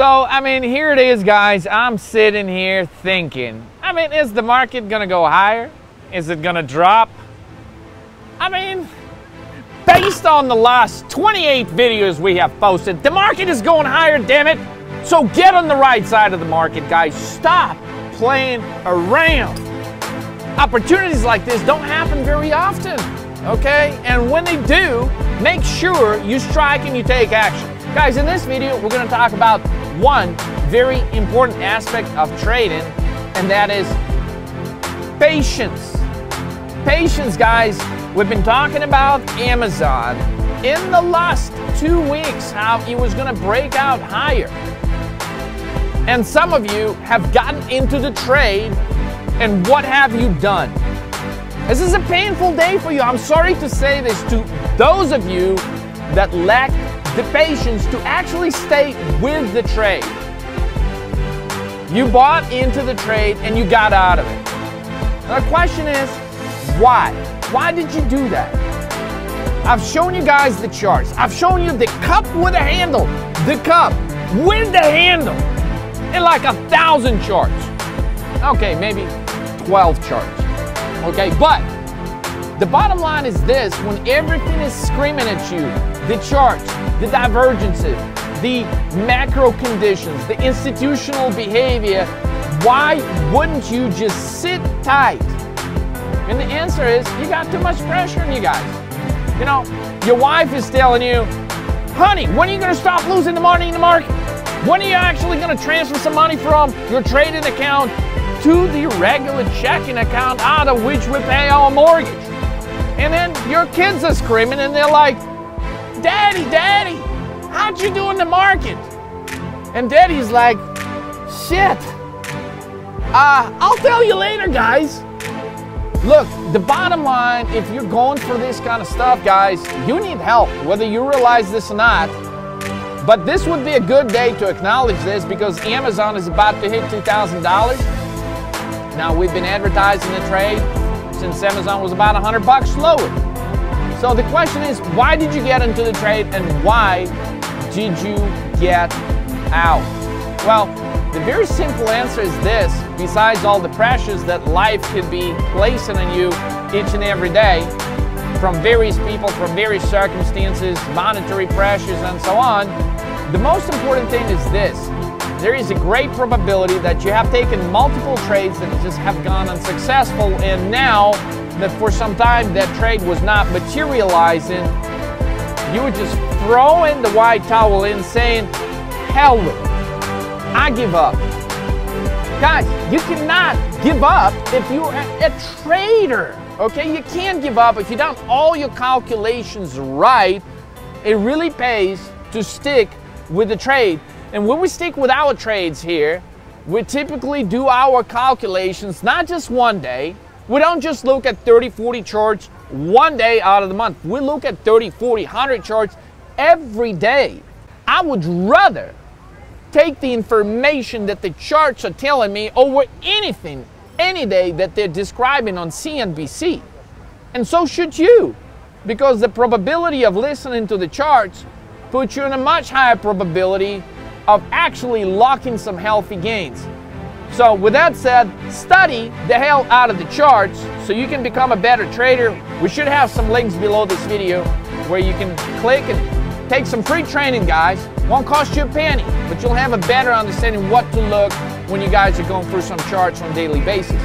So, I mean, here it is, guys. I'm sitting here thinking, I mean, is the market gonna go higher? Is it gonna drop? I mean, based on the last 28 videos we have posted, the market is going higher, damn it. So get on the right side of the market, guys. Stop playing around. Opportunities like this don't happen very often, okay? And when they do, make sure you strike and you take action. Guys, in this video, we're gonna talk about one very important aspect of trading, and that is patience. Patience, guys. We've been talking about Amazon in the last 2 weeks, how it was gonna break out higher. And some of you have gotten into the trade, and what have you done? This is a painful day for you. I'm sorry to say this to those of you that lack the patience to actually stay with the trade. You bought into the trade and you got out of it. Now the question is, why? Why did you do that? I've shown you guys the charts. I've shown you the cup with a handle. The cup with the handle. In like 1,000 charts. Okay, maybe 12 charts. Okay, but the bottom line is this: when everything is screaming at you, the charts, the divergences, the macro conditions, the institutional behavior, why wouldn't you just sit tight? And the answer is, you got too much pressure on you guys. You know, your wife is telling you, honey, when are you gonna stop losing the money in the market? When are you actually gonna transfer some money from your trading account to the regular checking account out of which we pay our mortgage? And then your kids are screaming and they're like, Daddy, how'd you do in the market? And Daddy's like, shit, I'll tell you later, guys. Look, the bottom line, if you're going for this kind of stuff, guys, you need help, whether you realize this or not. But this would be a good day to acknowledge this, because Amazon is about to hit $2,000. Now, we've been advertising the trade since Amazon was about $100 lower. So the question is, why did you get into the trade and why did you get out? Well, the very simple answer is this: besides all the pressures that life could be placing on you each and every day, from various people, from various circumstances, monetary pressures, and so on, the most important thing is this: there is a great probability that you have taken multiple trades that just have gone unsuccessful, and now that for some time that trade was not materializing, you were just throwing the white towel in, saying, hell with it, I give up. Guys, you cannot give up if you're a trader, okay? You can't give up if you've done all your calculations right. It really pays to stick with the trade. And when we stick with our trades here, we typically do our calculations not just one day. We don't just look at 30, 40 charts one day out of the month. We look at 30, 40, 100 charts every day. I would rather take the information that the charts are telling me over anything, any day that they're describing on CNBC. And so should you, because the probability of listening to the charts puts you in a much higher probability of actually locking some healthy gains. So with that said, study the hell out of the charts so you can become a better trader. We should have some links below this video where you can click and take some free training, guys. Won't cost you a penny, but you'll have a better understanding what to look when you guys are going through some charts on a daily basis.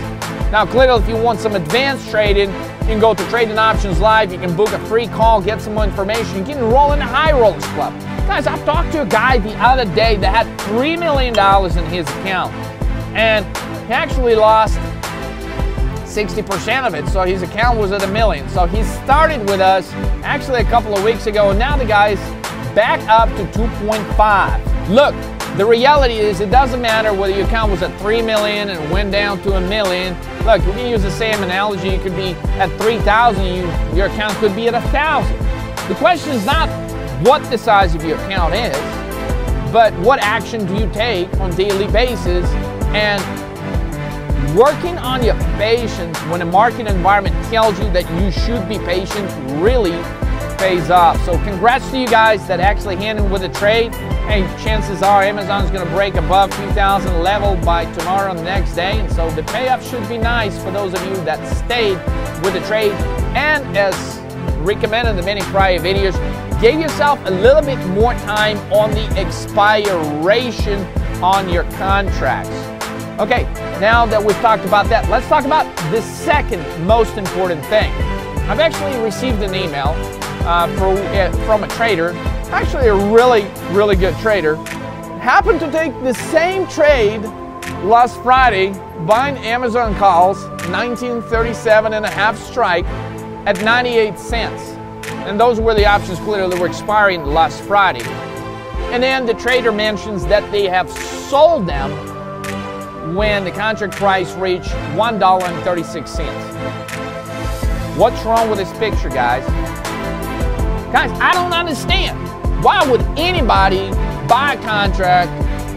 Now clearly, if you want some advanced trading, you can go to Trading Options Live. You can book a free call, get some more information. You can enroll in the High Rollers Club. Guys, I've talked to a guy the other day that had $3 million in his account, and he actually lost 60% of it, so his account was at $1 million. So he started with us actually a couple of weeks ago, and now the guy's back up to 2.5. Look, the reality is it doesn't matter whether your account was at 3 million and went down to $1 million. Look, we can use the same analogy. You could be at 3,000, your account could be at 1,000. The question is not what the size of your account is, but what action do you take on a daily basis, and working on your patience when the market environment tells you that you should be patient really pays off. So congrats to you guys that actually handled with the trade, hey, chances are Amazon's going to break above 2,000 level by tomorrow and the next day, and so the payoff should be nice for those of you that stayed with the trade, and as recommended in many prior videos, give yourself a little bit more time on the expiration on your contracts. Okay, now that we've talked about that, let's talk about the second most important thing. I've actually received an email from a trader, actually a really good trader, happened to take the same trade last Friday, buying Amazon calls, 1937.5 strike at 98 cents. And those were the options clearly were expiring last Friday. And then the trader mentions that they have sold them when the contract price reached $1.36. What's wrong with this picture, guys? Guys, I don't understand. Why would anybody buy a contract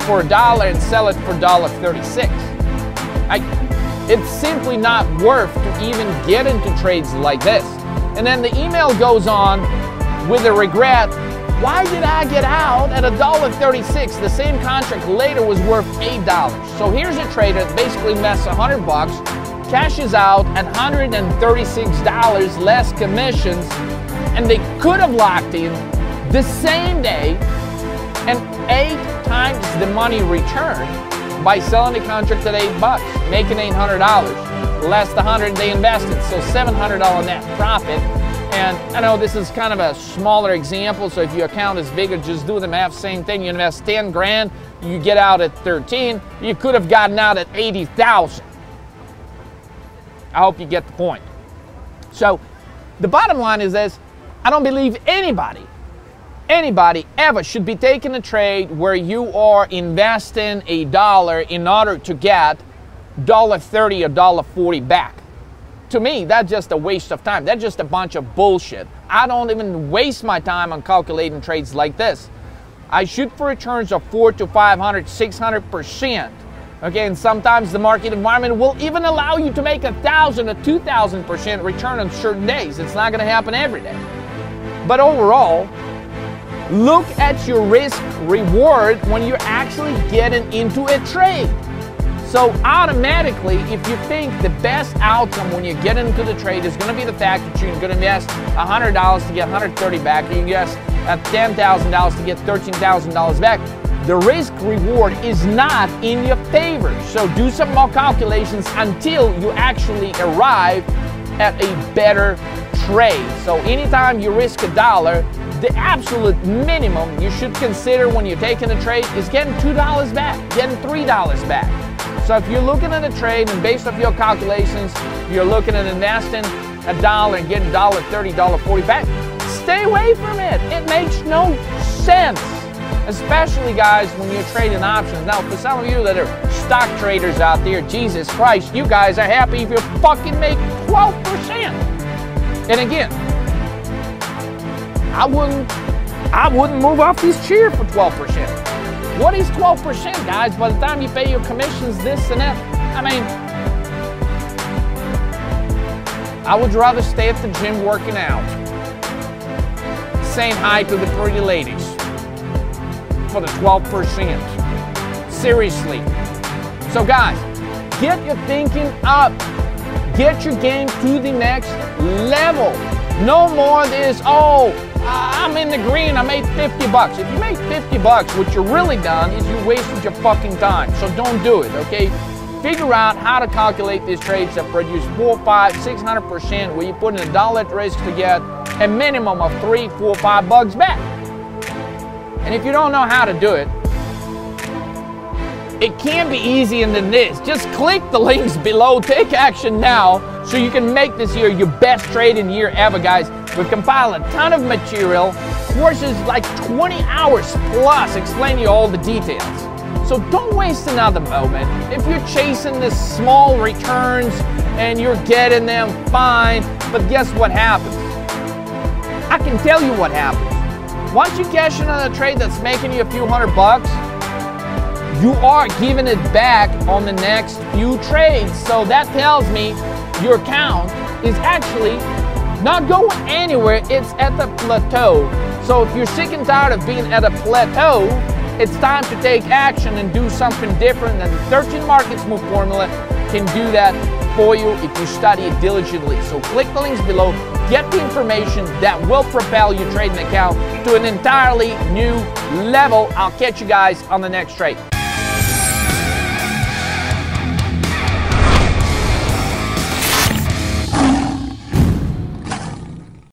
for $1 and sell it for $1.36? It's simply not worth to even get into trades like this. And then the email goes on with a regret. Why did I get out at $1.36? The same contract later was worth $8. So here's a trader that basically invests $100 bucks, cashes out at $136 less commissions, and they could have locked in the same day and 8 times the money returned by selling the contract at $8, making $800 less the $100 they invested, so $700 net profit. And I know this is kind of a smaller example, so if your account is bigger, just do the math. Same thing, you invest 10 grand, you get out at 13, you could have gotten out at 80,000. I hope you get the point. So the bottom line is this: I don't believe anybody ever should be taking a trade where you are investing $1 in order to get $1.30 or $1.40 back. To me, that's just a waste of time. That's just a bunch of bullshit. I don't even waste my time on calculating trades like this. I shoot for returns of 400 to 500, 600%. Okay, and sometimes the market environment will even allow you to make 1,000 or 2,000% return on certain days. It's not going to happen every day. But overall, look at your risk reward when you're actually getting into a trade. So automatically, if you think the best outcome when you get into the trade is going to be the fact that you're going to invest $100 to get $130 back, you invest $10,000 to get $13,000 back, the risk reward is not in your favor. So do some more calculations until you actually arrive at a better trade. So anytime you risk $1, the absolute minimum you should consider when you're taking a trade is getting $2 back, getting $3 back. So if you're looking at a trade and based off your calculations, you're looking at investing $1 and getting $1.30, $1.40 back, stay away from it. It makes no sense, especially guys when you're trading options. Now, for some of you that are stock traders out there, Jesus Christ, you guys are happy if you fucking make 12%. And again, I wouldn't move off this chair for 12%. What is 12%, guys? By the time you pay your commissions, this and that, I mean, I would rather stay at the gym working out, saying hi to the pretty ladies for the 12%. Seriously. So guys, get your thinking up. Get your game to the next level. No more of this, oh, I'm in the green, I made 50 bucks. If you made 50 bucks, what you're really done is you wasted your fucking time. So don't do it, okay? Figure out how to calculate these trades that produce 4, 5, 600% where you put in $1 at risk to get a minimum of 3, 4, 5 bucks back. And if you don't know how to do it, it can be easier than this. Just click the links below, take action now so you can make this year your best trading year ever, guys. We've compiled a ton of material, courses like 20 hours plus explaining you all the details. So don't waste another moment. If you're chasing the small returns and you're getting them, fine, but guess what happens? I can tell you what happens. Once you cash in on a trade that's making you a few $100 bucks, you are giving it back on the next few trades. So that tells me your account is actually not going anywhere. It's at the plateau. So if you're sick and tired of being at a plateau, it's time to take action and do something different, and the 13 Markets Move formula can do that for you if you study it diligently. So click the links below, get the information that will propel your trading account to an entirely new level. I'll catch you guys on the next trade.